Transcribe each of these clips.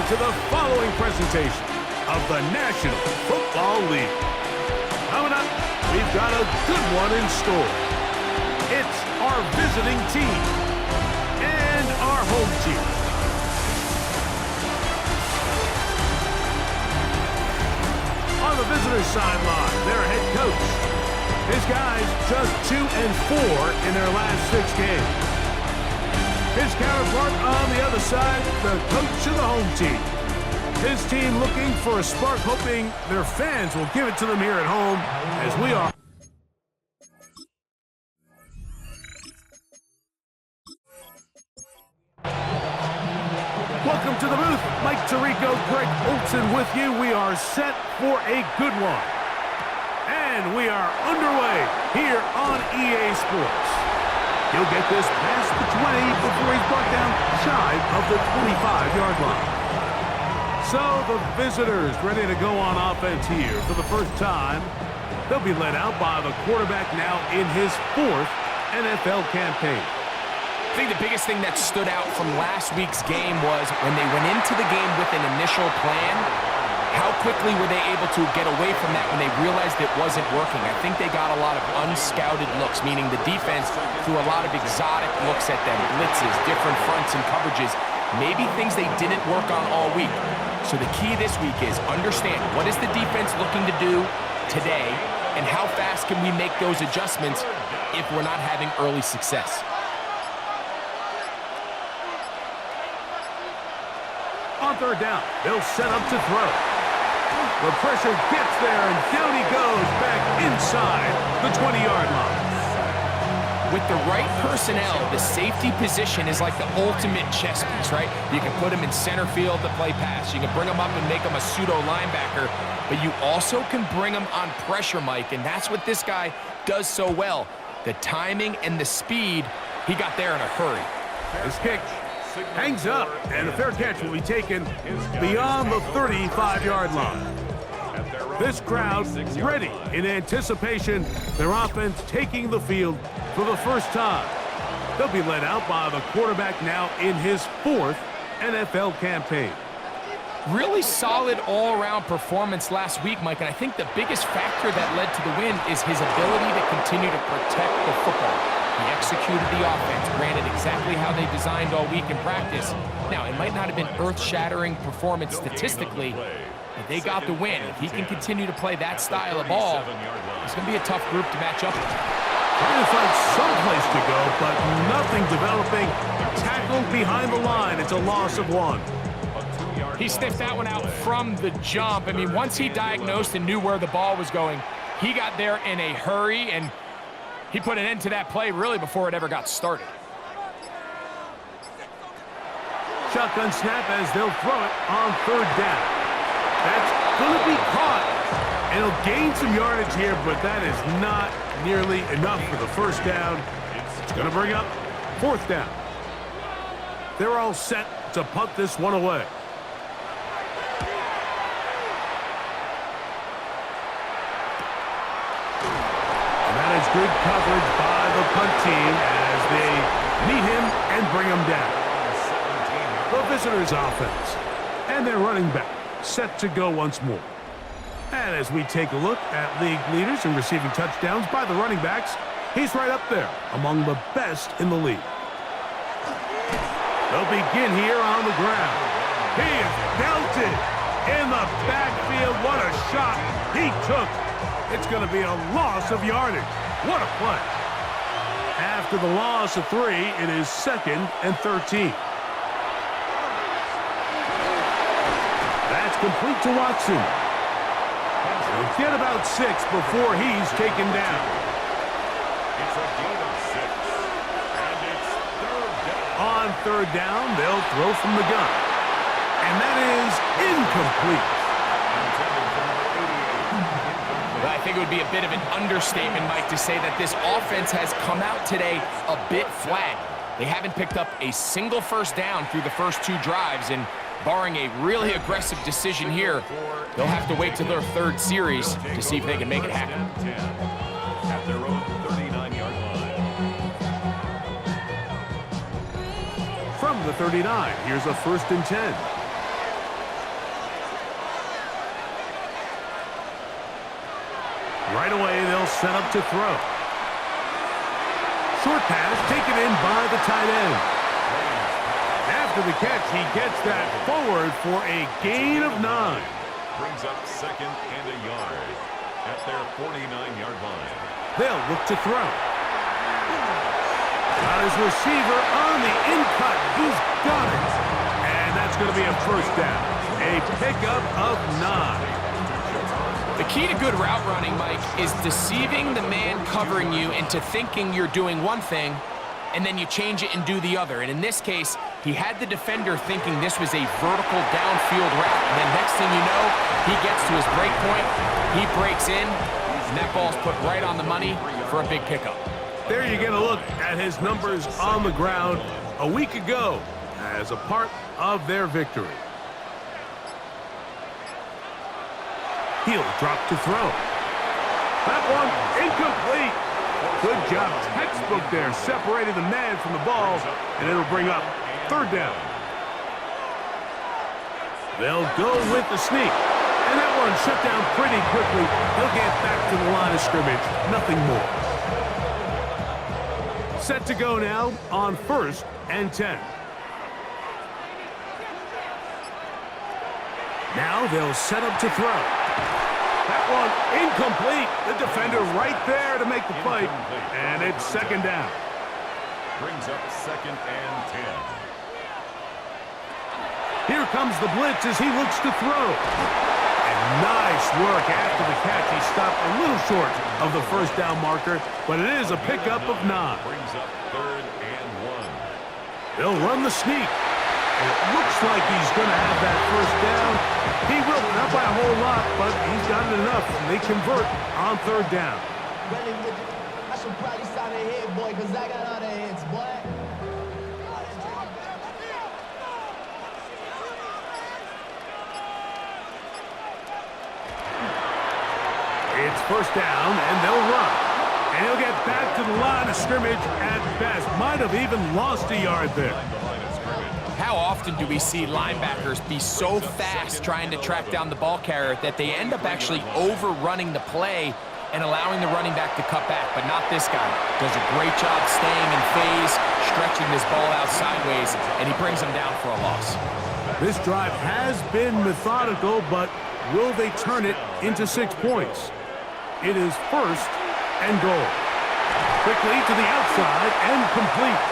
to the following presentation of the National Football League. Coming up, we've got a good one in store. It's our visiting team and our home team. On the visitor's sideline, their head coach. His guys just 2-4 in their last 6 games. His counterpart on the other side, the coach of the home team. His team looking for a spark, hoping their fans will give it to them here at home, as we are. Welcome to the booth. Mike Tirico, Greg Olson with you. We are set for a good one. And we are underway here on EA Sports. He'll get this past the 20 before he's brought down shy of the 25-yard line. So the visitors ready to go on offense here for the first time. They'll be led out by the quarterback now in his 4th NFL campaign. I think the biggest thing that stood out from last week's game was when they went into the game with an initial plan, how quickly were they able to get away from that when they realized it wasn't working? I think they got a lot of unscouted looks, meaning the defense threw a lot of exotic looks at them, blitzes, different fronts and coverages, maybe things they didn't work on all week. So the key this week is understand what is the defense looking to do today and how fast can we make those adjustments if we're not having early success. On 3rd down, they'll set up to throw. The pressure gets there, and down he goes back inside the 20-yard line. With the right personnel, the safety position is like the ultimate chess piece, right? You can put him in center field to play pass. You can bring him up and make him a pseudo linebacker, but you also can bring him on pressure, Mike, and that's what this guy does so well. The timing and the speed, he got there in a hurry. His kick hangs up, and a fair catch will be taken beyond the 35-yard line. This crowd ready in anticipation, their offense taking the field for the first time. They'll be led out by the quarterback now in his 4th NFL campaign. Really solid all-around performance last week, Mike, and I think the biggest factor that led to the win is his ability to continue to protect the football. He executed the offense, ran it exactly how they designed all week in practice. Now, it might not have been earth-shattering performance statistically, but they got the win. If he can continue to play that style of ball, it's going to be a tough group to match up with. Trying to find some place to go, but nothing developing. Tackled behind the line. It's a loss of 1. He sniffed that one out from the jump. I mean, once he diagnosed and knew where the ball was going, he got there in a hurry, and he put an end to that play really before it ever got started. Shotgun snap as they'll throw it on 3rd down. That's going to be caught. And he'll gain some yardage here, but that is not nearly enough for the first down. It's going to bring up 4th down. They're all set to punt this one away. It's good coverage by the punt team as they meet him and bring him down. The visitors' offense and their running back set to go once more. And as we take a look at league leaders in receiving touchdowns by the running backs, he's right up there among the best in the league. They'll begin here on the ground. He is belted in the backfield. What a shot he took. It's going to be a loss of yardage. What a play. After the loss of 3, it is 2nd and 13. That's complete to Watson. He'll get about 6 before he's taken down. It's a gain of 6. And it's 3rd down. On 3rd down, they'll throw from the gun. And that is incomplete. I think it would be a bit of an understatement, Mike, to say that this offense has come out today a bit flat. They haven't picked up a single first down through the first 2 drives, and barring a really aggressive decision here, they'll have to wait till their 3rd series to see if they can make it happen. At their own 39-yard line. From the 39, here's a 1st and 10. Right away, they'll set up to throw. Short pass taken in by the tight end. After the catch, he gets that forward for a gain of 9. Brings up second and a yard at their 49-yard line. They'll look to throw. Got his receiver on the in-cut. He's got it. And that's going to be a first down. A pickup of 9. The key to good route running, Mike, is deceiving the man covering you into thinking you're doing one thing, and then you change it and do the other. And in this case, he had the defender thinking this was a vertical downfield route. And then next thing you know, he gets to his break point, he breaks in, and that ball's put right on the money for a big pickup. There you get a look at his numbers on the ground a week ago as a part of their victory. He'll drop to throw. That one incomplete. Good job, textbook there, separating the man from the ball, and it'll bring up third down. They'll go with the sneak, and that one shut down pretty quickly. He'll get back to the line of scrimmage, nothing more. Set to go now on 1st and 10. Now they'll set up to throw. That one incomplete. The defender right there to make the fight, and it's second down. Brings up second and 10. Here comes the blitz as he looks to throw. And nice work after the catch. He stopped a little short of the first down marker, but it is a pickup of 9. Brings up third and 1. They'll run the sneak. And it looks like he's going to have that first down. He will, not by a whole lot, but he's got it enough. And they convert on third down. I should probably sign a head, boy, because I got all the heads, boy. It's first down, and they'll run. And he'll get back to the line of scrimmage at best. Might have even lost a yard there. How often do we see linebackers be so fast trying to track down the ball carrier that they end up actually overrunning the play and allowing the running back to cut back? But not this guy. Does a great job staying in phase, stretching this ball out sideways, and he brings him down for a loss. This drive has been methodical, but will they turn it into 6 points? It is first and goal. Quickly to the outside and complete.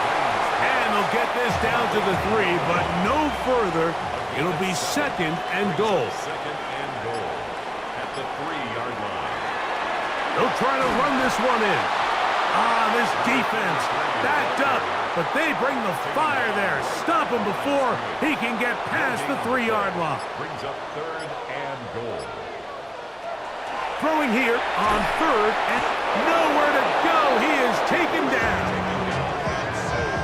And they'll get this down to the 3, but no further. It'll be second and goal. Second and goal at the 3-yard line. They'll try to run this one in. This defense backed up, but they bring the fire there. Stop him before he can get past the 3-yard line. Brings up third and goal. Throwing here on third and nowhere to go. He is taken down.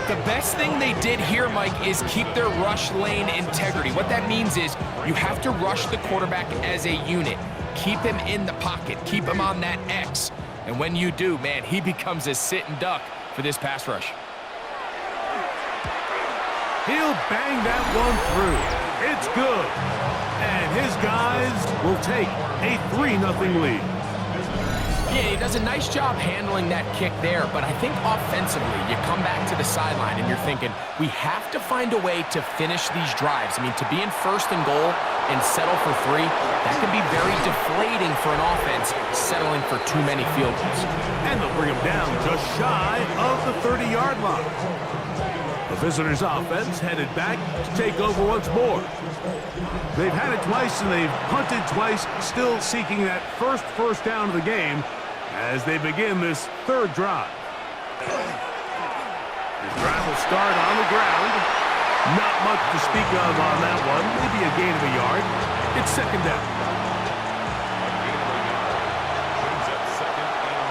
The best thing they did here, Mike, is keep their rush lane integrity. What that means is you have to rush the quarterback as a unit. Keep him in the pocket. Keep him on that X. And when you do, man, he becomes a sitting duck for this pass rush. He'll bang that one through. It's good. And his guys will take a 3-0 lead. Yeah, he does a nice job handling that kick there, but I think offensively, you come back to the sideline and you're thinking, we have to find a way to finish these drives. I mean, to be in first and goal and settle for 3, that can be very deflating for an offense settling for too many field goals. And they'll bring him down just shy of the 30-yard line. The visitors' offense headed back to take over once more. They've had it twice and they've punted twice, still seeking that first down of the game as they begin this third drive. His drive will start on the ground. Not much to speak of on that one. Maybe a gain of a yard. It's second down. Brings up second and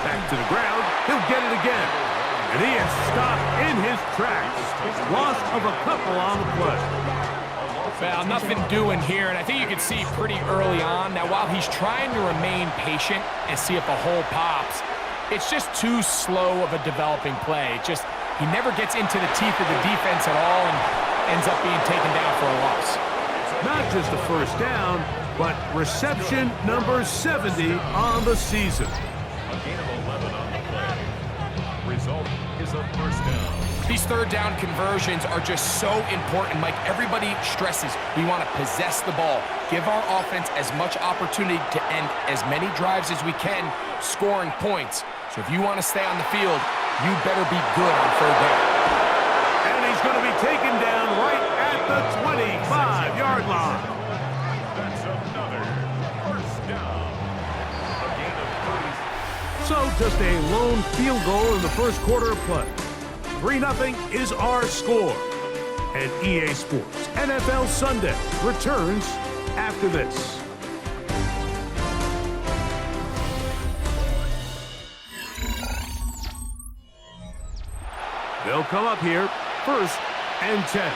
9. Back to the ground. He'll get it again. And he is stopped in his tracks. Loss of a couple on the play. Well, nothing doing here, and I think you can see pretty early on. Now, while he's trying to remain patient and see if a hole pops, it's just too slow of a developing play. He never gets into the teeth of the defense at all and ends up being taken down for a loss. not just a first down, but reception number 70 on the season. A gain of 11 on the play. Result is a first down. These third down conversions are just so important, Mike. Everybody stresses we want to possess the ball, give our offense as much opportunity to end as many drives as we can, scoring points. So if you want to stay on the field, you better be good on third down. And he's going to be taken down right at the 25-yard line. That's another first down. A gain of 30. So just a lone field goal in the first quarter of play. 3-0 is our score. And EA Sports NFL Sunday returns after this. They'll come up here, 1st and 10.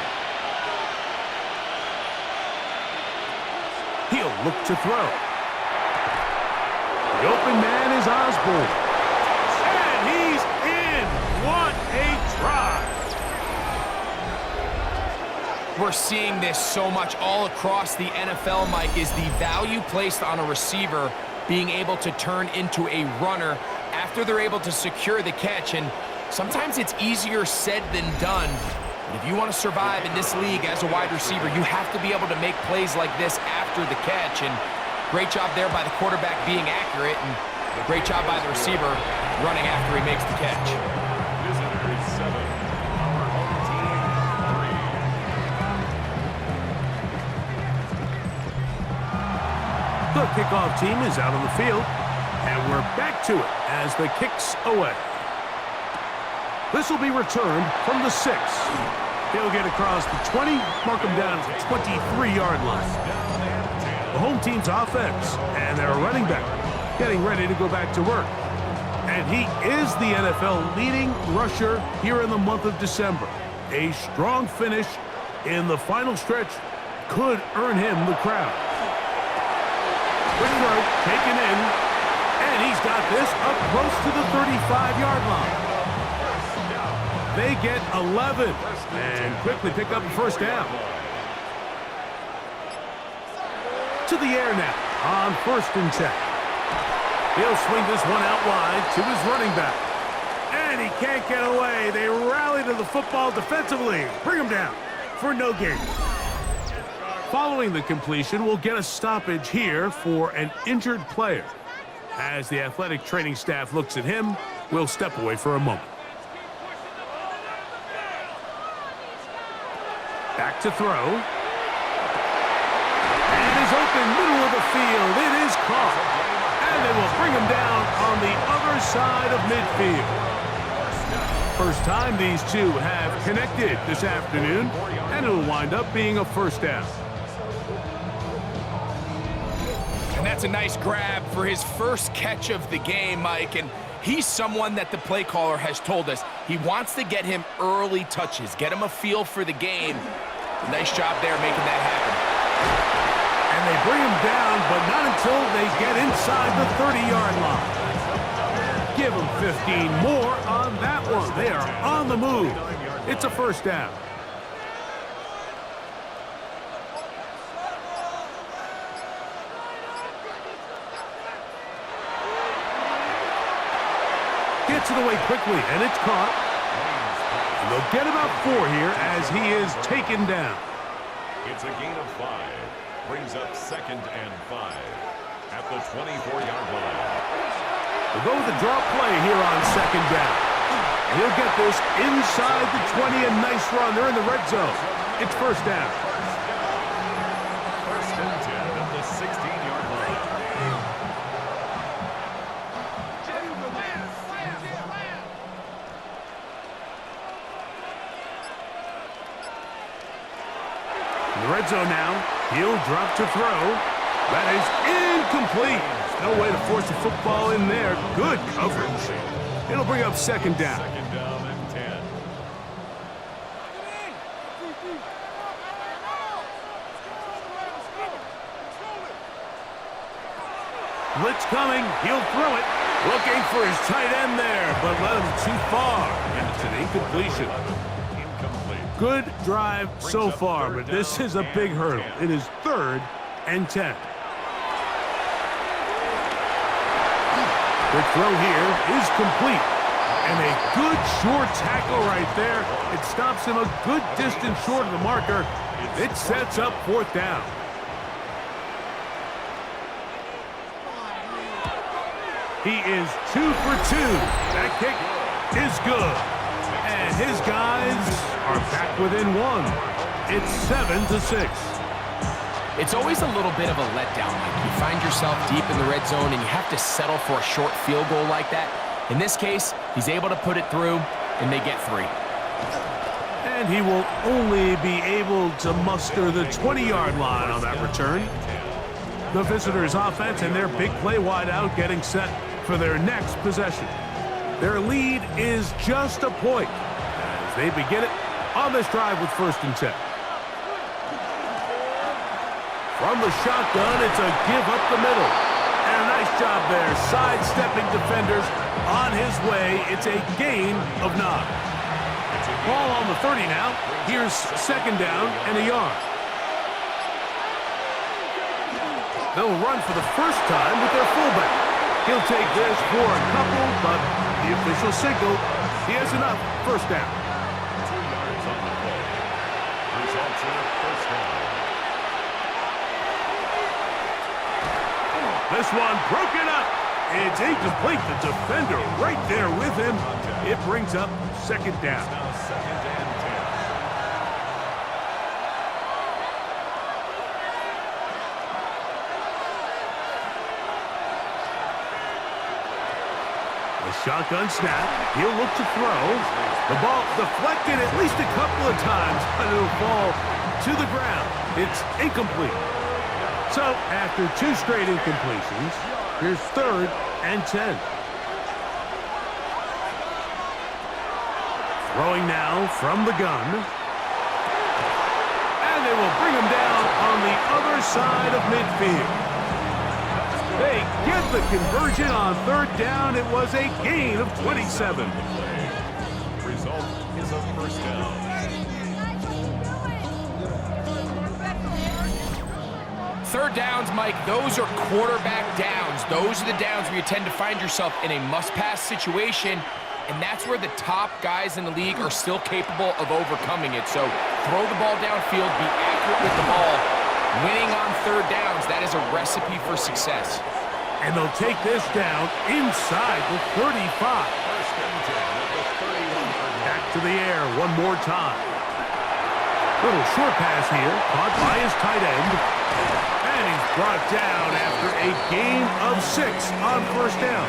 He'll look to throw. The open man is Osborne. And he's in. What a drive. We're seeing this so much all across the NFL, Mike, is the value placed on a receiver being able to turn into a runner after they're able to secure the catch. And sometimes it's easier said than done. But if you want to survive in this league as a wide receiver, you have to be able to make plays like this after the catch. And great job there by the quarterback being accurate, and great job by the receiver running after he makes the catch. Visitors 7. Our home team 3. The kickoff team is out on the field, and we're back to it as the kick's away. This will be returned from the 6. He'll get across the 20, mark him down at the 23-yard line. The home team's offense and their running back getting ready to go back to work. And he is the NFL leading rusher here in the month of December. A strong finish in the final stretch could earn him the crowd. Quick throw, taken in, and he's got this up close to the 35-yard line. They get 11 and quickly pick up a first down. To the air now on 1st and 10. He'll swing this one out wide to his running back. And he can't get away. They rally to the football defensively. Bring him down for no gain. Following the completion, we'll get a stoppage here for an injured player. As the athletic training staff looks at him, we'll step away for a moment. Back to throw. And is open, middle of the field. It is caught. And they will bring him down on the other side of midfield. First time these two have connected this afternoon, and it'll wind up being a first down. And that's a nice grab for his first catch of the game, Mike. And he's someone that the play caller has told us he wants to get him early touches, get him a feel for the game. Nice job there making that happen. And they bring him down, but not until they get inside the 30-yard line. Give them 15 more on that one. They are on the move. It's a first down. Gets it away quickly, and it's caught. And they'll get about 4 here as he is taken down. It's a gain of 5. Brings up 2nd and 5 at the 24-yard line. We'll go with the draw play here on 2nd down. And he'll get this inside the 20. A nice run. They're in the red zone. It's first down. 1st and 10 at the 16-yard line. In the red zone now. He'll drop to throw. That is incomplete. No way to force the football in there. Good coverage. It'll bring up 2nd down. 2nd down and 10. Blitz coming. He'll throw it. Looking for his tight end there, but led him too far. And it's an incompletion. Incomplete. Good drive so far, but this is a big hurdle. It is 3rd and 10. The throw here is complete. And a good short tackle right there. It stops him a good distance short of the marker. It sets up 4th down. He is 2 for 2. That kick is good. And his guys are back within 1. It's 7-6. It's always a little bit of a letdown. Like you find yourself deep in the red zone and you have to settle for a short field goal like that. In this case, he's able to put it through, and they get 3. And he will only be able to muster the 20-yard line on that return. The visitors' offense and their big play wideout getting set for their next possession. Their lead is just a point as they begin it on this drive with 1st and 10. From the shotgun, it's a give up the middle. And a nice job there, sidestepping defenders on his way. It's a gain of 9. Ball on the 30 now. Here's 2nd down and a yard. They'll run for the first time with their fullback. He'll take this for a couple, but the official signal, he has enough. 1st down. 2 yards on the play. Results in a 1st down. This one broken up. It's incomplete. The defender right there with him. It brings up 2nd down. Now 2nd and 10. The shotgun snap. He'll look to throw. The ball deflected at least a couple of times, but it'll fall to the ground. It's incomplete. So, after 2 straight incompletions, here's 3rd and 10. Throwing now from the gun. And they will bring him down on the other side of midfield. They get the conversion on 3rd down. It was a gain of 27. Result is a 1st down. 3rd downs, Mike, those are quarterback downs. Those are the downs where you tend to find yourself in a must-pass situation, and that's where the top guys in the league are still capable of overcoming it. So throw the ball downfield, be accurate with the ball. Winning on 3rd downs, that is a recipe for success. And they'll take this down inside the 35. 1st and 10 at the 31-yard line. Back to the air one more time. Little short pass here, caught by his tight end. And he's brought down after a gain of 6 on 1st down.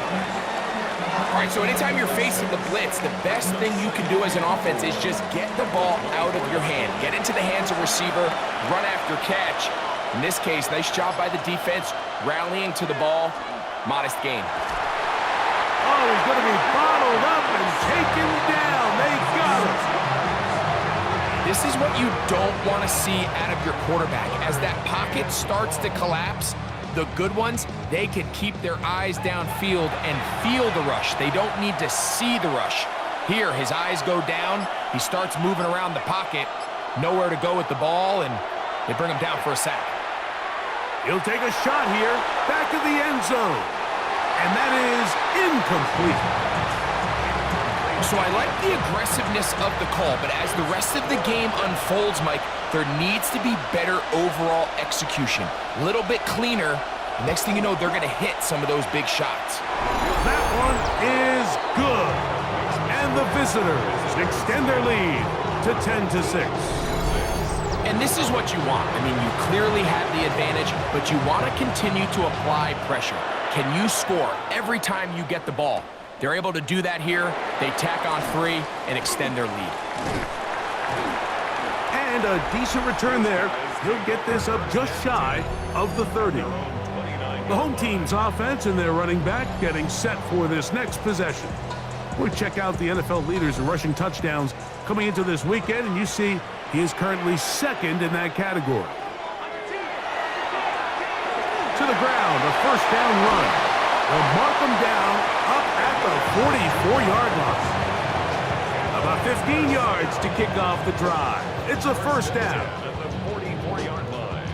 All right, so anytime you're facing the blitz, the best thing you can do as an offense is just get the ball out of your hand. Get into the hands of receiver, run after catch. In this case, nice job by the defense, rallying to the ball. Modest gain. Oh, he's going to be bottled up and taken down. They got him. This is what you don't want to see out of your quarterback. As that pocket starts to collapse, the good ones, they can keep their eyes downfield and feel the rush. They don't need to see the rush. Here, his eyes go down. He starts moving around the pocket. Nowhere to go with the ball, and they bring him down for a sack. He'll take a shot here, back of the end zone. And that is incomplete. So I like the aggressiveness of the call, but as the rest of the game unfolds, Mike, there needs to be better overall execution. A little bit cleaner. The next thing you know, they're going to hit some of those big shots. That one is good. And the visitors extend their lead to 10-6. And this is what you want. I mean, you clearly have the advantage, but you want to continue to apply pressure. Can you score every time you get the ball? They're able to do that here. They tack on 3 and extend their lead. And a decent return there. He'll get this up just shy of the 30. The home team's offense and their running back getting set for this next possession. We'll check out the NFL leaders in rushing touchdowns coming into this weekend, and you see he is currently 2nd in that category. To the ground, a 1st down run. They'll mark them down up at the 44-yard line. About 15 yards to kick off the drive. It's a first down. At the 44-yard line.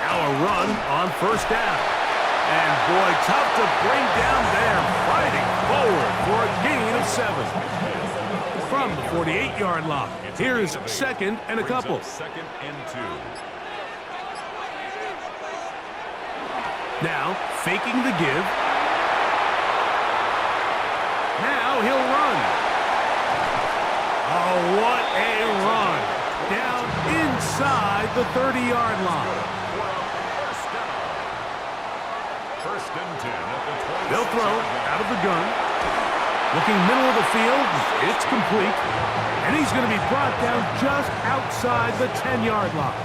Now a run on first down. And boy, tough to bring down there. Fighting forward for a gain of 7. From the 48-yard line, here's second and a couple. Second and 2. Now, faking the give. Now he'll run. Oh, what a run. Down inside the 30-yard line. First and 10 at the 20. They'll throw out of the gun. Looking middle of the field, it's complete. And he's going to be brought down just outside the 10-yard line.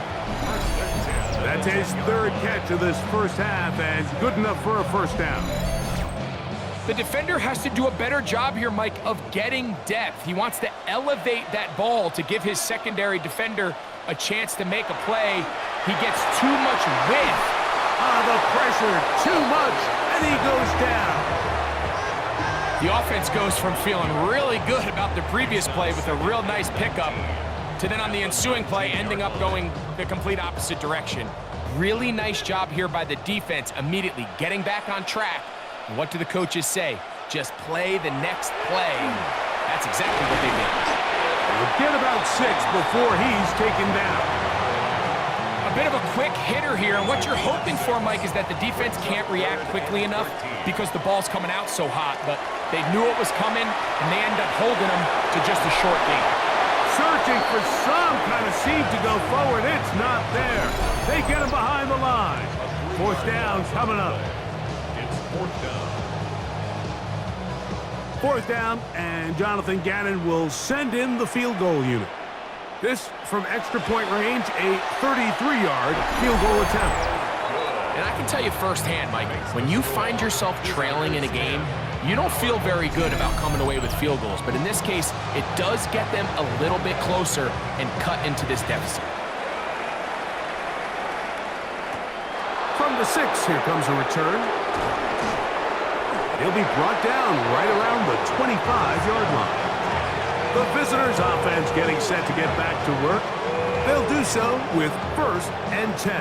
That's his third catch of this first half, and good enough for a first down. The defender has to do a better job here, Mike, of getting depth. He wants to elevate that ball to give his secondary defender a chance to make a play. He gets too much width. The pressure, too much, and he goes down. The offense goes from feeling really good about the previous play with a real nice pickup to then on the ensuing play ending up going the complete opposite direction. Really nice job here by the defense, immediately getting back on track. And what do the coaches say? Just play the next play. That's exactly what they did. We'll get about 6 before he's taken down. A bit of a quick hitter here, and what you're hoping for, Mike, is that the defense can't react quickly enough because the ball's coming out so hot, but they knew it was coming, and they end up holding them to just a short gain. Searching for some kind of seed to go forward. It's not there. They get him behind the line. Fourth down coming up. It's fourth down. Fourth down, and Jonathan Gannon will send in the field goal unit. This from extra point range, a 33-yard field goal attempt. And I can tell you firsthand, Mike, when you find yourself trailing in a game, you don't feel very good about coming away with field goals. But in this case, it does get them a little bit closer and cut into this deficit. From the 6, here comes a return. He'll be brought down right around the 25-yard line. The visitors' offense getting set to get back to work. They'll do so with first and 10.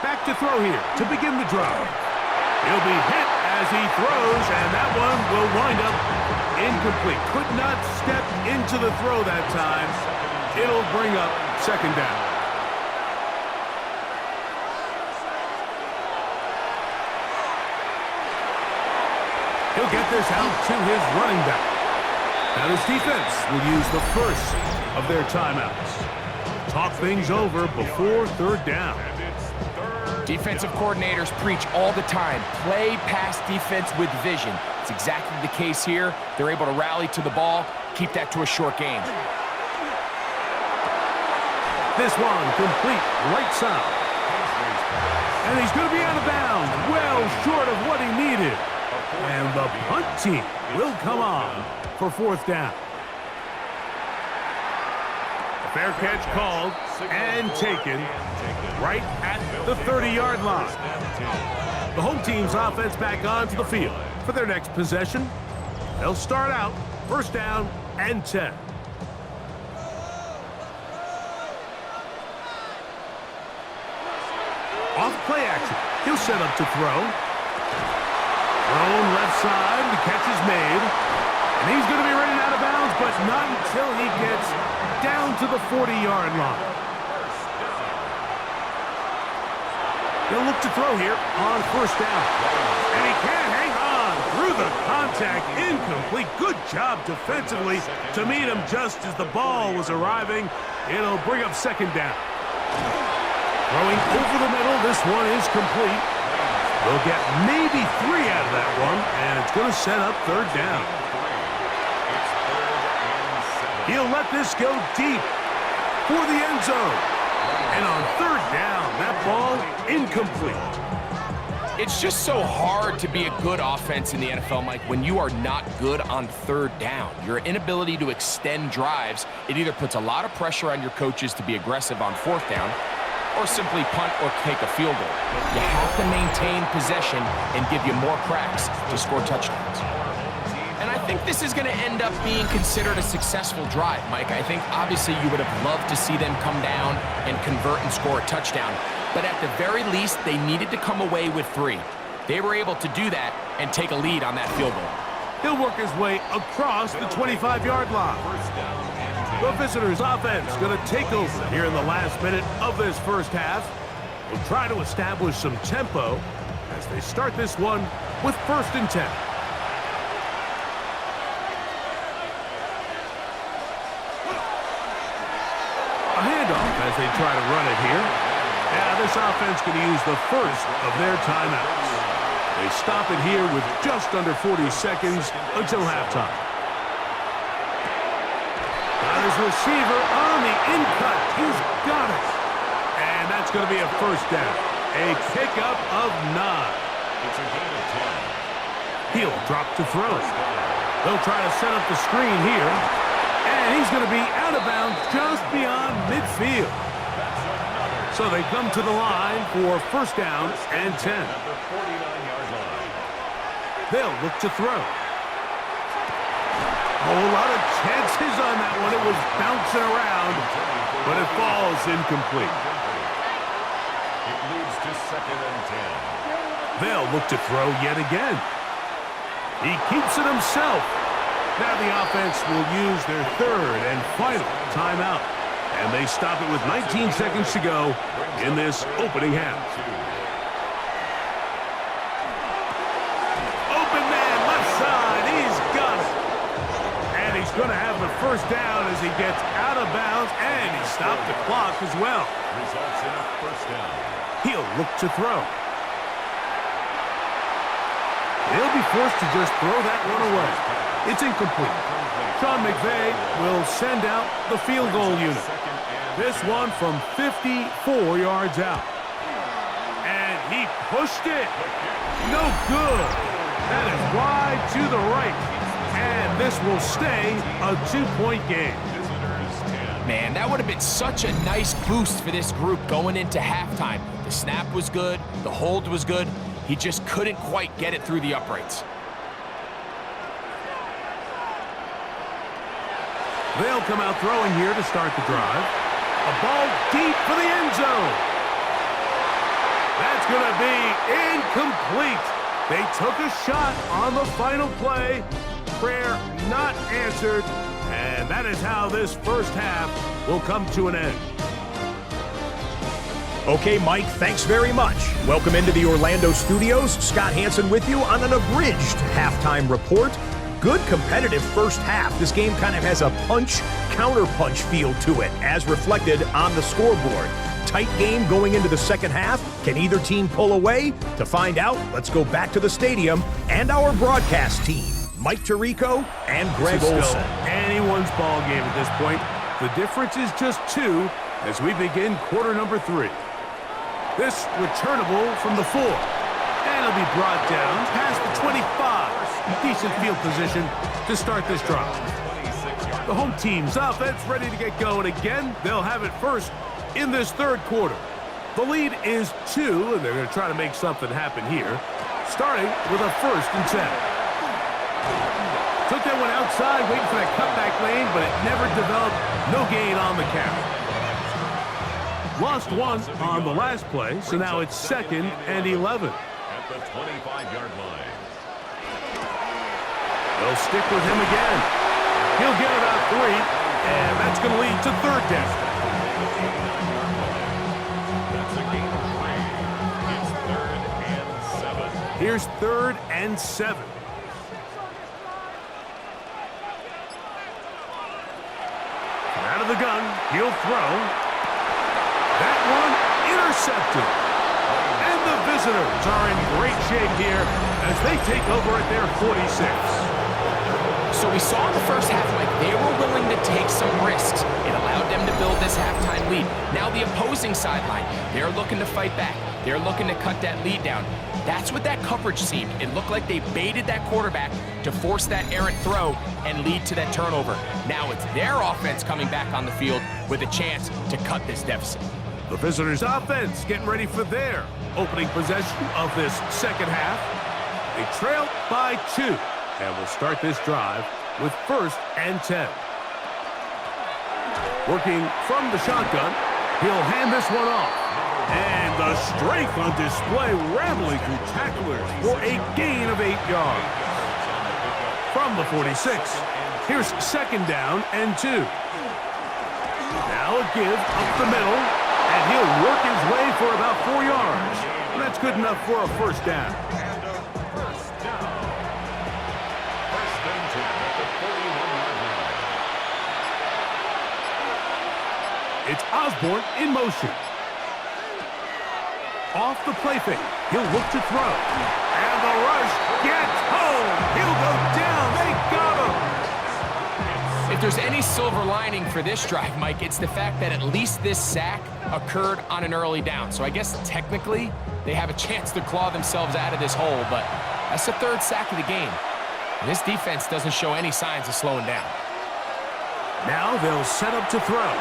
Back to throw here to begin the drive. He'll be hit as he throws, and that one will wind up incomplete. Could not step into the throw that time. It'll bring up second down. He'll get this out to his running back. Now his defense will use the first of their timeouts. Talk things over before third down. Defensive coordinators preach all the time, play pass defense with vision. It's exactly the case here. They're able to rally to the ball, keep that to a short game. This one complete right side. And he's going to be out of bounds, well short of what he needed. And the punt team will come on for fourth down. A fair catch called and taken right at the 30-yard line. The home team's offense back onto the field for their next possession. They'll start out first down and 10. Off play action. He'll set up to throw. Thrown left side, the catch is made. And he's going to be running out of bounds, but not until he gets down to the 40-yard line. He'll look to throw here on first down. And he can't hang on through the contact. Incomplete. Good job defensively to meet him just as the ball was arriving. It'll bring up second down. Throwing over the middle, this one is complete. They'll get maybe 3 out of that one, and it's going to set up third down. He'll let this go deep for the end zone. And on third down, that ball incomplete. It's just so hard to be a good offense in the NFL, Mike, when you are not good on third down. Your inability to extend drives, it either puts a lot of pressure on your coaches to be aggressive on fourth down or simply punt or take a field goal. You have to maintain possession and give you more cracks to score touchdowns. And I think this is going to end up being considered a successful drive, Mike. I think obviously you would have loved to see them come down and convert and score a touchdown. But at the very least, they needed to come away with 3. They were able to do that and take a lead on that field goal. He'll work his way across the 25-yard line. The visitors' offense going to take over here in the last minute of this first half. We'll try to establish some tempo as they start this one with 1st and 10. A handoff as they try to run it here. Now this offense going to use the first of their timeouts. They stop it here with just under 40 seconds until halftime. Got his receiver on the in-cut. He's got it. And that's going to be a first down. A pickup of 9. It's a gain of 10. He'll drop to throw. They'll try to set up the screen here. And he's going to be out of bounds just beyond midfield. So they come to the line for 1st down and 10. At the 49-yard line. They'll look to throw. A whole lot of chances on that one. It was bouncing around, but it falls incomplete. It leads to 2nd and 10. They'll look to throw yet again. He keeps it himself. Now the offense will use their 3rd and final timeout. And they stop it with 19 seconds to go in this opening half. Open man, left side. He's got it. And he's going to have the 1st down as he gets out of bounds. And he stopped the clock as well. Results in a 1st down. He'll look to throw. He'll be forced to just throw that one away. It's incomplete. Sean McVay will send out the field goal unit. This one from 54 yards out. And he pushed it. No good. That is wide to the right. And this will stay a 2-point game. Man, that would have been such a nice boost for this group going into halftime. The snap was good. The hold was good. He just couldn't quite get it through the uprights. They'll come out throwing here to start the drive. A ball deep for the end zone. That's going to be incomplete. They took a shot on the final play. Prayer not answered. And that is how this first half will come to an end. Okay, Mike, thanks very much. Welcome into the Orlando studios. Scott Hansen with you on an abridged halftime report. Good competitive first half. This game kind of has a punch-counter-punch feel to it, as reflected on the scoreboard. Tight game going into the second half. Can either team pull away? To find out, let's go back to the stadium and our broadcast team, Mike Tirico and Greg Olson. Anyone's ball game at this point. The difference is just 2 as we begin quarter number 3. This returnable from the 4. And it'll be brought down past the 25. Decent field position to start this drive. The home team's offense ready to get going again. They'll have it first in this 3rd quarter. The lead is 2, and they're going to try to make something happen here, starting with a 1st and 10. Took that one outside, waiting for that cutback lane, but it never developed. No gain on the carry. Lost 1 on the last play, so now it's 2nd and 11. At the 25-yard line. They'll stick with him again. He'll get about 3, and that's going to lead to 3rd down. That's a gain of 3. It's 3rd and 7. Here's 3rd and 7. Out of the gun, he'll throw. That one intercepted. And the visitors are in great shape here as they take over at their 46. So we saw in the first half, Mike, they were willing to take some risks. It allowed them to build this halftime lead. Now the opposing sideline, they're looking to fight back. They're looking to cut that lead down. That's what that coverage seemed. It looked like they baited that quarterback to force that errant throw and lead to that turnover. Now it's their offense coming back on the field with a chance to cut this deficit. The visitors' offense getting ready for their opening possession of this second half. They trail by 2, and will start this drive with 1st and 10. Working from the shotgun, he'll hand this one off. And the strength on display, rambling through tacklers for a gain of 8 yards. From the 46, here's 2nd down and 2. Now a give up the middle, and he'll work his way for about 4 yards. And that's good enough for a 1st down. It's Osborne in motion. Off the play fake. He'll look to throw. And the rush gets home. He'll go down. They got him. If there's any silver lining for this drive, Mike, it's the fact that at least this sack occurred on an early down. So I guess technically they have a chance to claw themselves out of this hole, but that's the 3rd sack of the game. And this defense doesn't show any signs of slowing down. Now they'll set up to throw.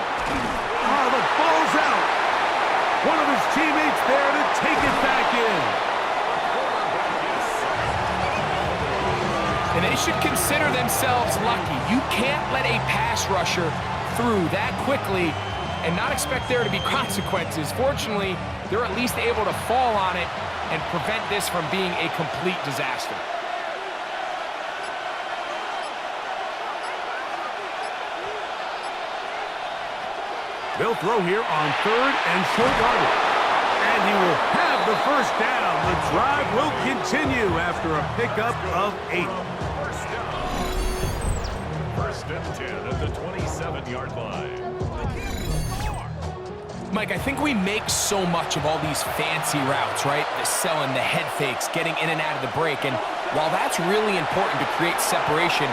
Oh, the ball's out. One of his teammates there to take it back in. And they should consider themselves lucky. You can't let a pass rusher through that quickly and not expect there to be consequences. Fortunately, they're at least able to fall on it and prevent this from being a complete disaster. They'll throw here on 3rd and short yardage. And he will have the 1st down. The drive will continue after a pickup of 8. 1st and 10 at the 27-yard line. Mike, I think we make so much of all these fancy routes, right? The selling, the head fakes, getting in and out of the break. And while that's really important to create separation,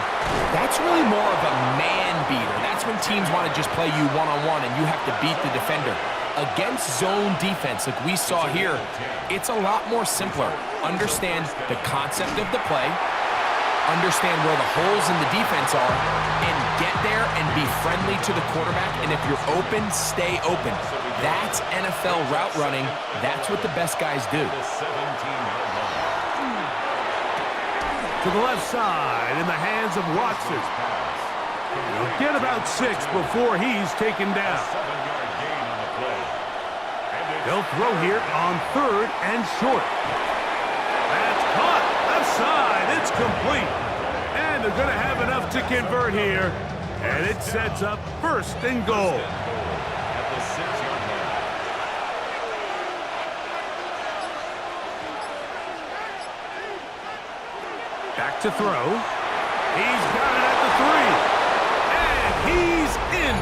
that's really more of a man beater. That's when teams want to just play you one-on-one and you have to beat the defender. Against zone defense like we saw here, it's a lot more simpler. Understand the concept of the play, understand where the holes in the defense are, and get there and be friendly to the quarterback. And if you're open, stay open. That's NFL route running. That's what the best guys do. To the left side in the hands of Watson. He'll get about 6 before he's taken down. They'll throw here on 3rd and short. That's caught. Left side. It's complete. And they're going to have enough to convert here. And it sets up 1st and goal. Back to throw. He's got it at the 3. And he's in.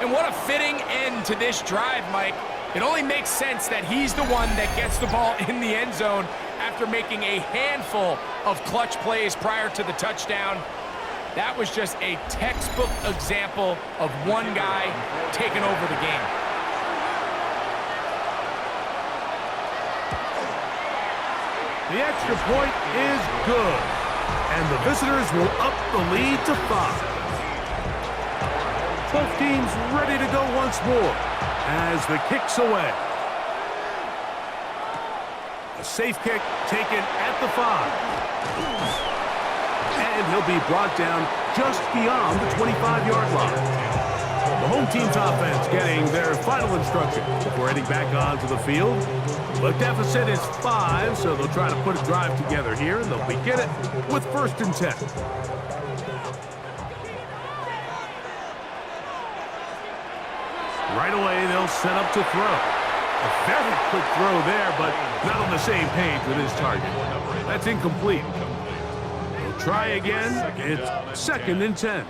And what a fitting end to this drive, Mike. It only makes sense that he's the one that gets the ball in the end zone after making a handful of clutch plays prior to the touchdown. That was just a textbook example of one guy taking over the game. The extra point is good. And the visitors will up the lead to 5. Both teams ready to go once more as the kick's away. A safe kick taken at the 5. And he'll be brought down just beyond the 25-yard line. The home team's offense getting their final instruction before heading back onto the field. The deficit is 5, so they'll try to put a drive together here, and they'll begin it with 1st and 10. Right away, they'll set up to throw. A very quick throw there, but not on the same page with his target. That's incomplete. They'll try again. It's 2nd and 10.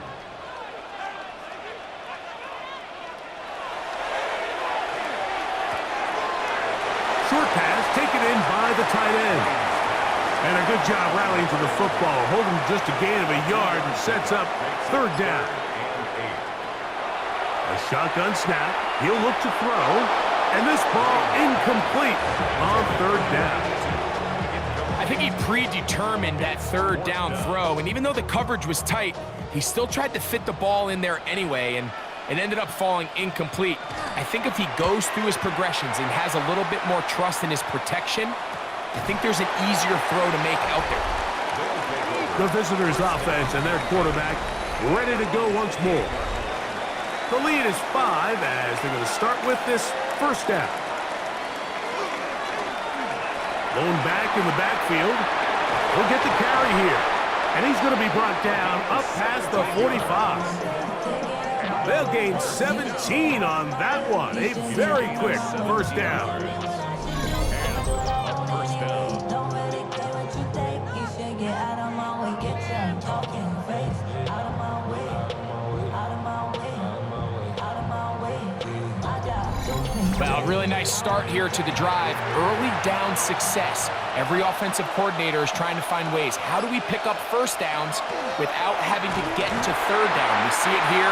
Short pass taken in by the tight end. And a good job rallying to the football, holding just a gain of a yard and sets up 3rd down. A shotgun snap. He'll look to throw. And this ball incomplete on third down. I think he predetermined that third down throw, and even though the coverage was tight, he still tried to fit the ball in there anyway, and it ended up falling incomplete. I think if he goes through his progressions and has a little bit more trust in his protection, I think there's an easier throw to make out there. The visitors' offense and their quarterback ready to go once more. The lead is 5 as they're going to start with this first down. Lone back in the backfield. He'll get the carry here. And he's going to be brought down up past the 45. They'll gain 17 on that one. A very quick first down. Well, really nice start here to the drive. Early down success. Every offensive coordinator is trying to find ways. How do we pick up first downs without having to get to third down? We see it here.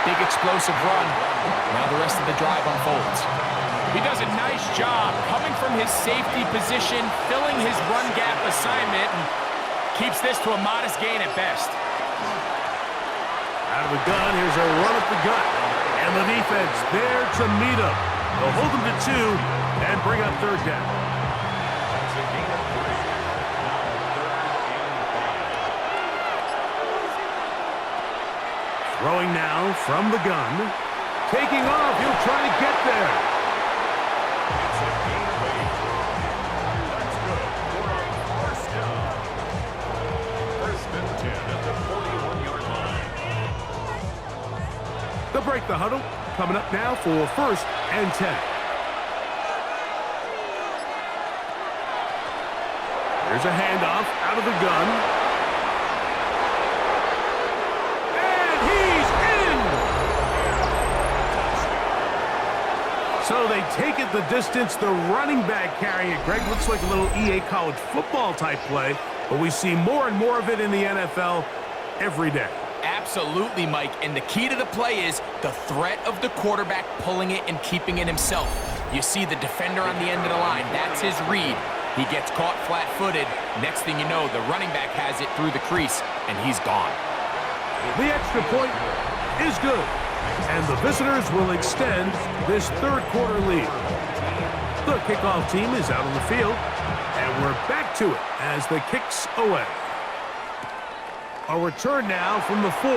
Big explosive run. Now the rest of the drive unfolds. He does a nice job coming from his safety position, filling his run gap assignment, and keeps this to a modest gain at best. Out of the gun, here's a run up the gut. And the defense there to meet him. They'll hold him to 2 and bring up third down. That's a gain of 3. Now 3rd and 5. Throwing now from the gun. Taking off. He'll try to get there. It's a gain of 8. That's good for a first down. 1st and 10 at the 41-yard line. They'll break the huddle. Coming up now for 1st and 10. Here's a handoff out of the gun. And he's in! So they take it the distance. The running back carrying it. Greg, looks like a little EA college football type play, but we see more and more of it in the NFL every day. Absolutely, Mike, and the key to the play is the threat of the quarterback pulling it and keeping it himself. You see the defender on the end of the line. That's his read. He gets caught flat-footed. Next thing you know, the running back has it through the crease, and he's gone. The extra point is good, and the visitors will extend this third quarter lead. The kickoff team is out on the field, and we're back to it as the kicks away. A return now from the 4.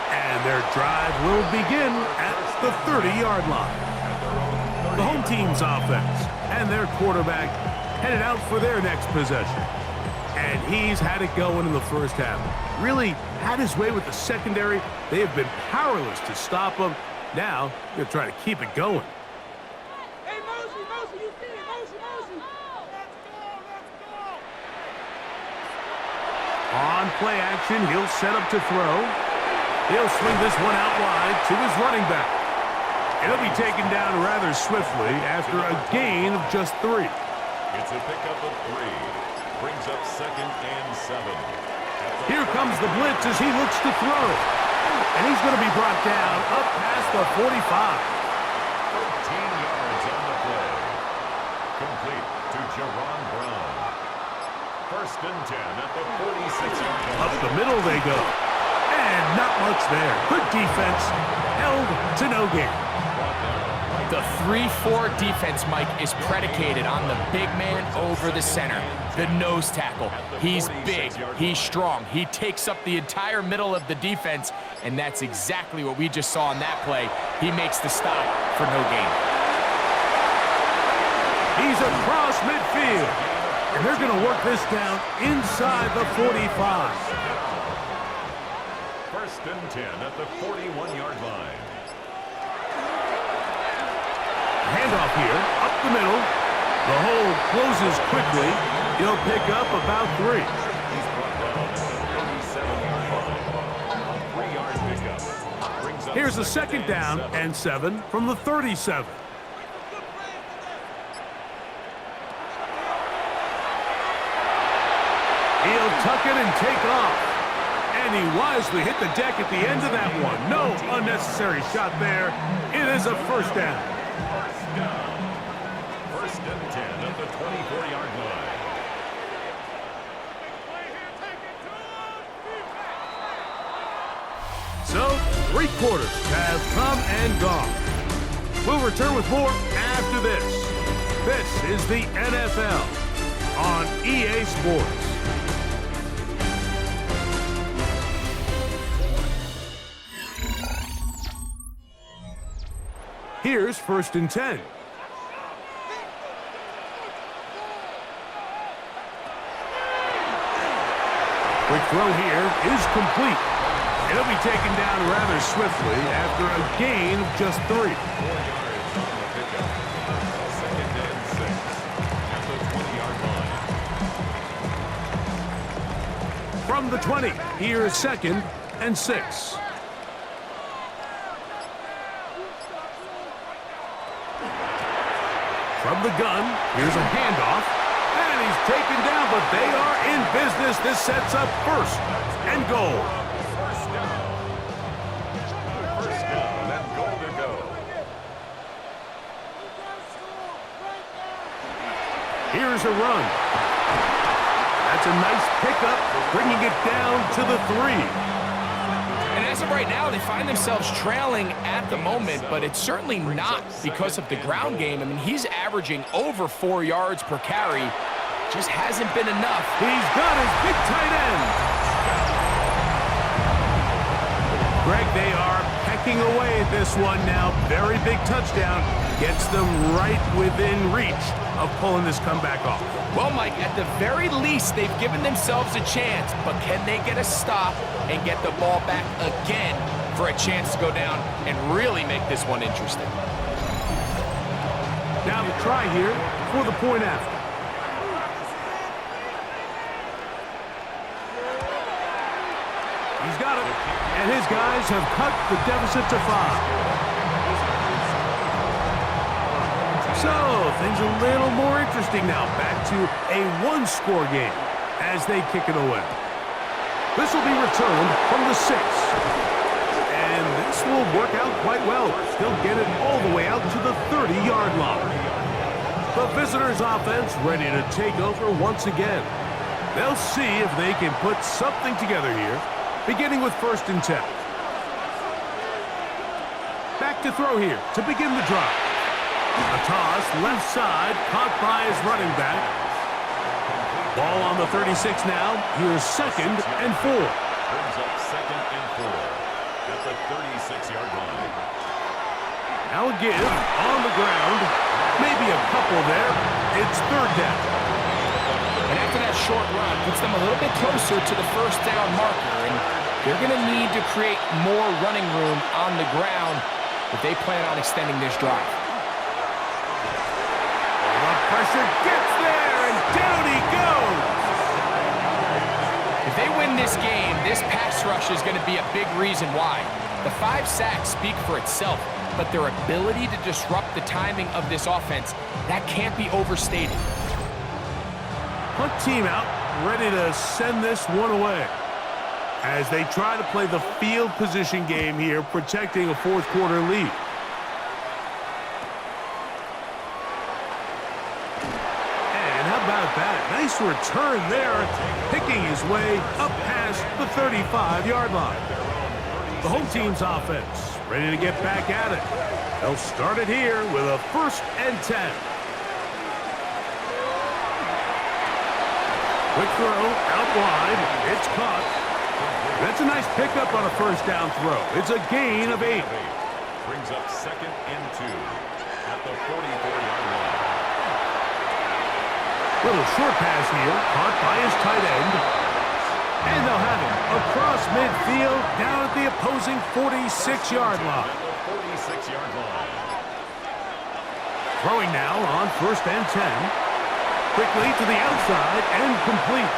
And their drive will begin at the 30-yard line. The home team's offense and their quarterback headed out for their next possession. And he's had it going in the first half. Really had his way with the secondary. They have been powerless to stop him. Now, they're trying to keep it going. On play action, he'll set up to throw. He'll swing this one out wide to his running back. It'll be taken down rather swiftly after a gain of just 3. It's a pickup of 3. Brings up 2nd and 7. Here comes the blitz as he looks to throw. And he's going to be brought down up past the 45. 13 yards on the play. Complete to Jaron Brown. 1st and 10 at the 46-yard line. Up the middle they go. And not much there. Good defense. Held to no gain. The 3-4 defense, Mike, is predicated on the big man over the center. The nose tackle. He's big. He's strong. He takes up the entire middle of the defense, and that's exactly what we just saw in that play. He makes the stop for no gain. He's across midfield. And they're going to work this down inside the 45. 1st and 10 at the 41-yard line. Handoff here, up the middle. The hole closes quickly. He'll pick up about 3. He's brought down at the 37-yard line. 3-yard pickup. Brings up Here's a second down and 7 from the 37. He'll tuck it and take off. And he wisely hit the deck at the end of that one. No unnecessary shot there. It is a first down. First and 10 at the 24-yard line. So, 3 quarters have come and gone. We'll return with more after this. This is the NFL on EA Sports. Here's first and 10. Quick throw here is complete. He'll be taken down rather swiftly after a gain of just 3. 4 yards on the pickup. Second and 6 at the 20-yard line. From the 20, here's second and 6. From the gun, here's a handoff, and he's taken down, but they are in business. This sets up first and goal. First down and goal to go. Here's a run. That's a nice pickup, bringing it down to the 3. And as of right now, they find themselves trailing at the moment, but it's certainly not because of the ground game. I mean, he's averaging over 4 yards per carry. Just hasn't been enough. He's got his big tight end. Greg, they are pecking away at this one now. Very big touchdown. Gets them right within reach of pulling this comeback off. Well, Mike, at the very least, they've given themselves a chance, but can they get a stop and get the ball back again for a chance to go down and really make this one interesting? Now the try here for the point after. He's got it, and his guys have cut the deficit to 5. So, things a little more interesting now. Back to a one-score game as they kick it away. This will be returned from the 6. And this will work out quite well. They'll get it all the way out to the 30-yard line. The visitors' offense ready to take over once again. They'll see if they can put something together here, beginning with first and 10. Back to throw here to begin the drive. A toss, left side, caught by his running back. Ball on the 36 now. Here's second and 4. Brings up second and 4 at the 36-yard line. Now a give on the ground. Maybe a couple there. It's third down. And after that short run, puts them a little bit closer to the first down marker. And they're going to need to create more running room on the ground if they plan on extending this drive. Pressure gets there, and down he goes. If they win this game, this pass rush is going to be a big reason why. The 5 sacks speak for itself, but their ability to disrupt the timing of this offense, that can't be overstated. Punt team out, ready to send this one away as they try to play the field position game here, protecting a fourth-quarter lead. About that. Nice return there, picking his way up past the 35-yard line. The home team's offense ready to get back at it. They'll start it here with a first and 10. Quick throw out wide. It's caught. That's a nice pickup on a first down throw. It's a gain of 8. Brings up second and 2 at the 44-yard line. Little short pass here, caught by his tight end. And they'll have him across midfield, down at the opposing 46-yard line. Throwing now on first and 10. Quickly to the outside and complete.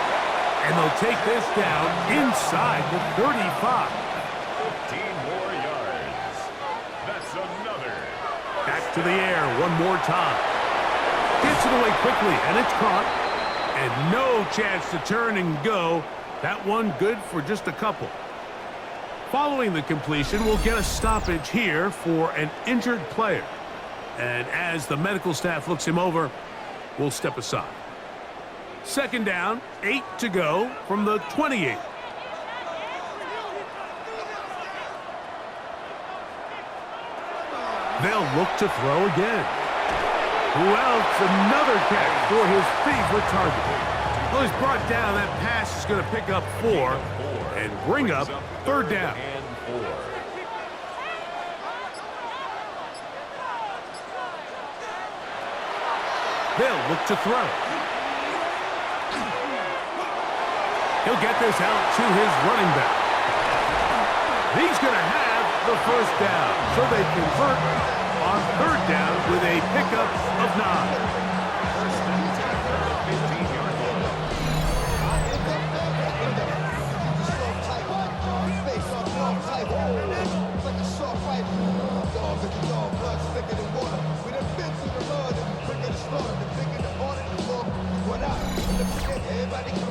And they'll take this down inside the 35. 15 more yards. That's another. Back to the air one more time. Gets it away quickly, and it's caught. And no chance to turn and go That one good for just a couple. Following the completion, we'll get a stoppage here for an injured player. And as the medical staff looks him over, we'll step aside. Second down, 8 to go from the 28. They'll look to throw again. Well, it's another catch for his favorite target. Well, he's brought down. That pass is going to pick up 4 and bring up third down. They'll look to throw. He'll get this out to his running back. He's going to have the first down. So they convert on third down with a pickup of 9.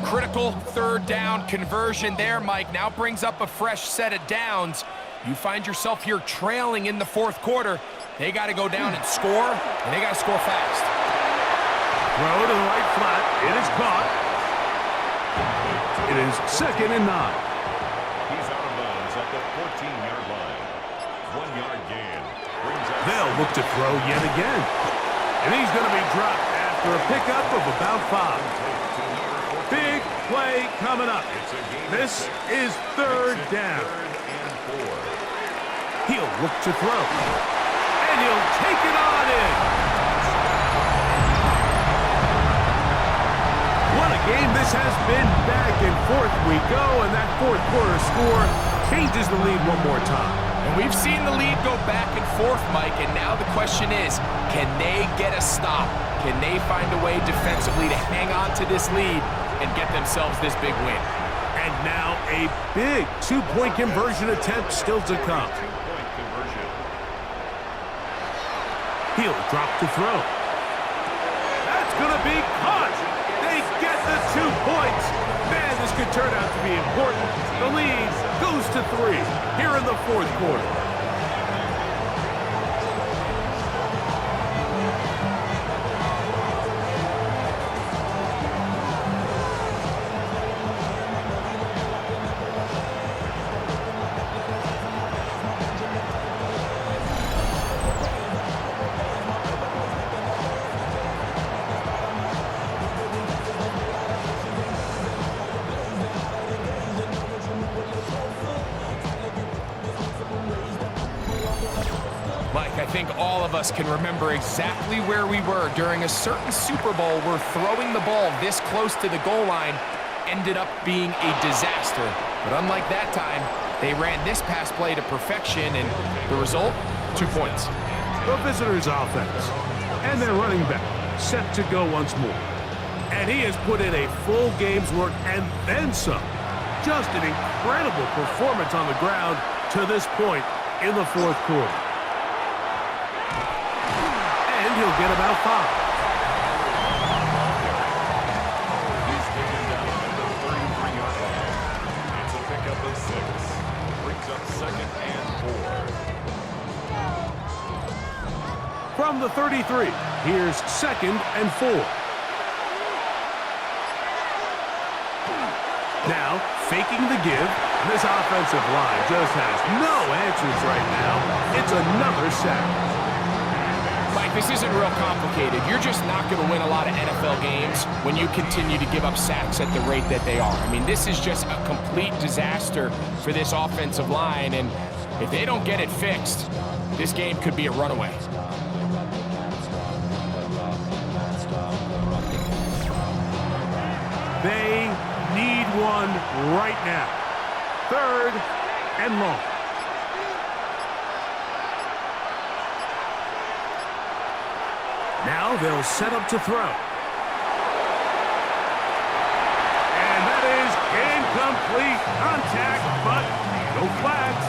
Critical third down conversion there, Mike. Now brings up a fresh set of downs. You find yourself here trailing in the fourth quarter. They got to go down and score, and they got to score fast. Throw to the right flat. It is caught. It is 2nd and 9. He's out of bounds at the 14-yard line. 1-yard gain. They'll look to throw yet again. And he's going to be dropped after a pickup of about 5. Big play coming up. This is third down. He'll look to throw. And he'll take it on in. What a game this has been. Back and forth we go, and that fourth quarter score changes the lead one more time. And we've seen the lead go back and forth, Mike, and now the question is, can they get a stop? Can they find a way defensively to hang on to this lead and get themselves this big win? And now a big two-point conversion attempt still to come. He'll drop to throw. That's going to be caught. They get the 2 points. Man, this could turn out to be important. The lead goes to 3 here in the fourth quarter. Mike, I think all of us can remember exactly where we were during a certain Super Bowl where throwing the ball this close to the goal line ended up being a disaster. But unlike that time, they ran this pass play to perfection, and the result, 2 points. The visitors' offense and their running back set to go once more. And he has put in a full game's work and then some. Just an incredible performance on the ground to this point in the fourth quarter. And he'll get about 5. He's taken down at the 33-yard line. It's a pickup of 6. Brings up 2nd and 4. From the 33, here's 2nd and 4. Now, faking the give. This offensive line just has no answers right now. It's another sack. Mike, this isn't real complicated. You're just not going to win a lot of NFL games when you continue to give up sacks at the rate that they are. I mean, this is just a complete disaster for this offensive line, and if they don't get it fixed, this game could be a runaway. They need one right now. 3rd and long. Now they'll set up to throw. And that is incomplete contact, but no flags.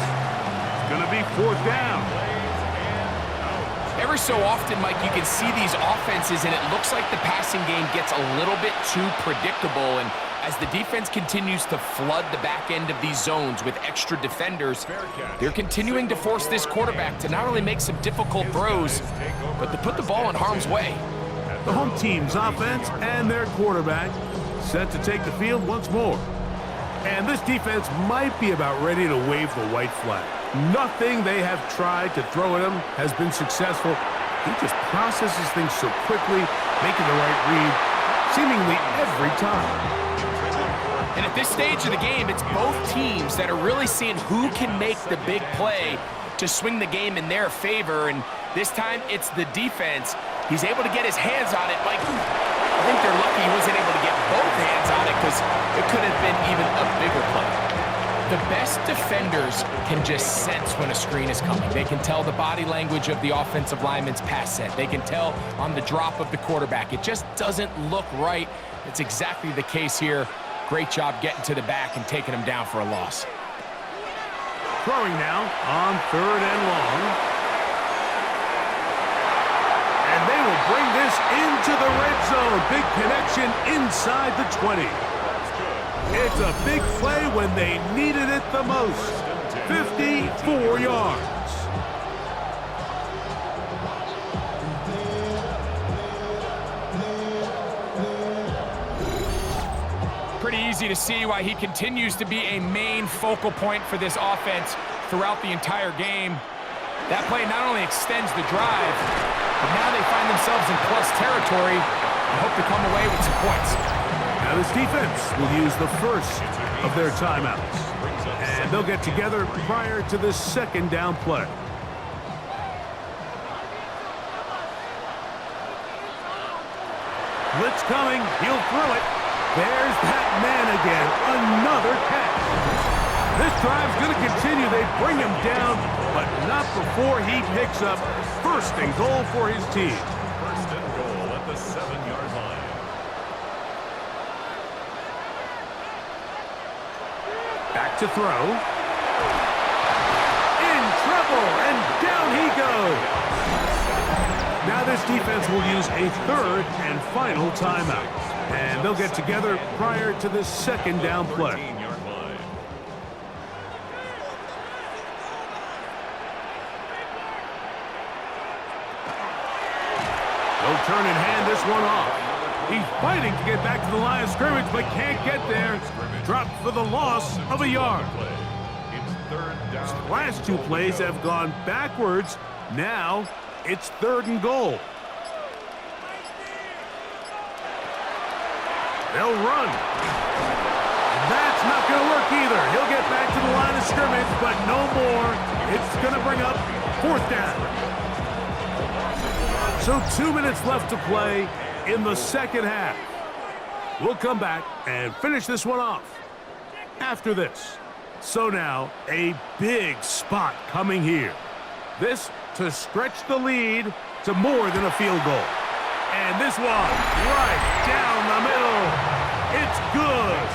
It's going to be 4th down. Every so often, Mike, you can see these offenses, and it looks like the passing game gets a little bit too predictable. And as the defense continues to flood the back end of these zones with extra defenders, they're continuing to force this quarterback to not only make some difficult throws, but to put the ball in harm's way. The home team's offense and their quarterback set to take the field once more. And this defense might be about ready to wave the white flag. Nothing they have tried to throw at him has been successful. He just processes things so quickly, making the right read seemingly every time. And at this stage of the game, it's both teams that are really seeing who can make the big play to swing the game in their favor. And this time, it's the defense. He's able to get his hands on it. Like, I think they're lucky he wasn't able to get both hands on it because it could have been even a bigger play. The best defenders can just sense when a screen is coming. They can tell the body language of the offensive lineman's pass set. They can tell on the drop of the quarterback. It just doesn't look right. It's exactly the case here. Great job getting to the back and taking him down for a loss. Throwing now on 3rd and long. And they will bring this into the red zone. Big connection inside the 20. It's a big play when they needed it the most. 54 yards. Pretty easy to see why he continues to be a main focal point for this offense throughout the entire game. That play not only extends the drive, but now they find themselves in plus territory and hope to come away with some points. Now this defense will use the first of their timeouts. And they'll get together prior to the 2nd down play. Blitz coming. He'll throw it. There's that man again. Another catch. This drive's going to continue. They bring him down, but not before he picks up 1st and goal for his team. 1st and goal at the 7-yard line. Back to throw. In trouble, and down he goes. Now this defense will use a 3rd and final timeout. And they'll get together prior to the 2nd down play. 13-yard line. They'll turn and hand this one off. He's fighting to get back to the line of scrimmage, but can't get there. Dropped for the loss of a yard. It's 3rd down. Last 2 plays have gone backwards. Now it's 3rd and goal. They'll run. That's not going to work either. He'll get back to the line of scrimmage, but no more. It's going to bring up 4th down. So 2 minutes left to play in the 2nd half. We'll come back and finish this one off after this. So now a big spot coming here. This to stretch the lead to more than a field goal. And this one right down the middle. It's good.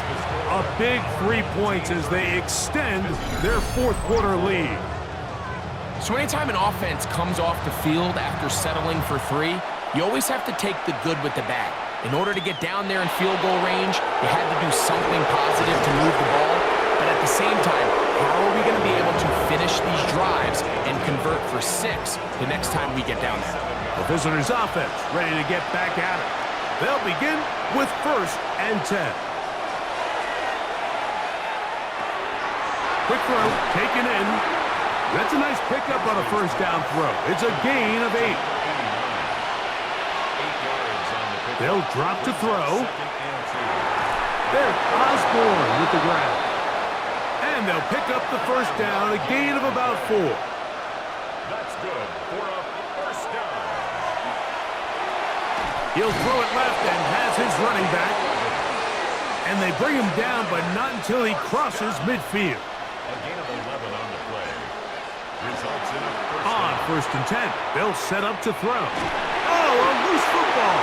A big 3 points as they extend their 4th quarter lead. So anytime an offense comes off the field after settling for 3, you always have to take the good with the bad. In order to get down there in field goal range, you had to do something positive to move the ball. But at the same time, how are we going to be able to finish these drives and convert for 6 the next time we get down there? The visitors' offense ready to get back at it. They'll begin with 1st and 10. Quick throw, taken in. That's a nice pickup on a 1st down throw. It's a gain of 8. They'll drop to throw. There's Osborne with the grab. And they'll pick up the 1st down, a gain of about 4. That's good for a 1st down. He'll throw it left and has his running back. And they bring him down, but not until he crosses midfield. A gain of 11 on the play. Results in a 1st On down. 1st and 10, they'll set up to throw. Oh, a loose football.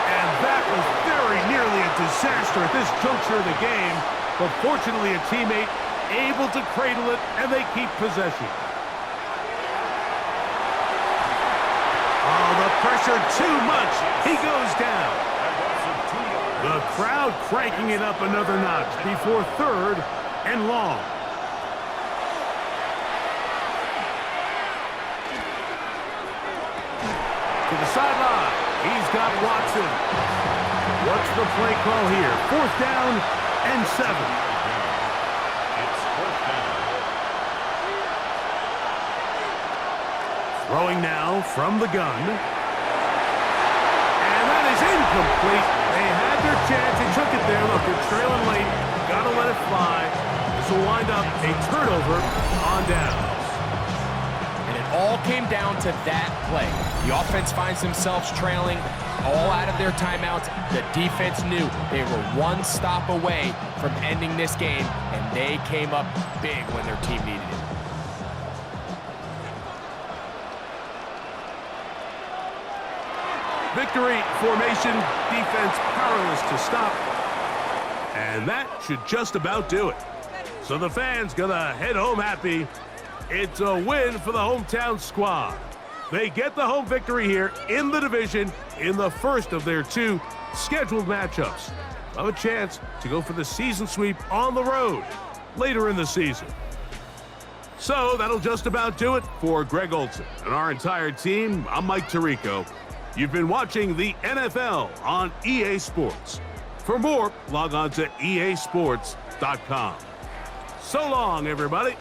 And that was very nearly a disaster at this juncture of the game. But fortunately, a teammate able to cradle it, and they keep possession. Oh, the pressure too much. He goes down. The crowd cranking it up another notch before 3rd and long. To the sideline. He's got Watson. What's the play call here? 4th down and 7. It's 4th down. Throwing now from the gun. And that is incomplete. They had their chance. They took it there. Look, they're trailing late. Got to let it fly. This will wind up a turnover on downs. And it all came down to that play. The offense finds themselves trailing all out of their timeouts. The defense knew they were one stop away from ending this game, and they came up big when their team needed it. Victory formation, defense powerless to stop. And that should just about do it. So the fans gonna head home happy. It's a win for the hometown squad. They get the home victory here in the division in the first of their 2 scheduled matchups. They'll have a chance to go for the season sweep on the road later in the season. So that'll just about do it for Greg Olsen and our entire team. I'm Mike Tirico. You've been watching the NFL on EA Sports. For more, log on to easports.com. So long, everybody.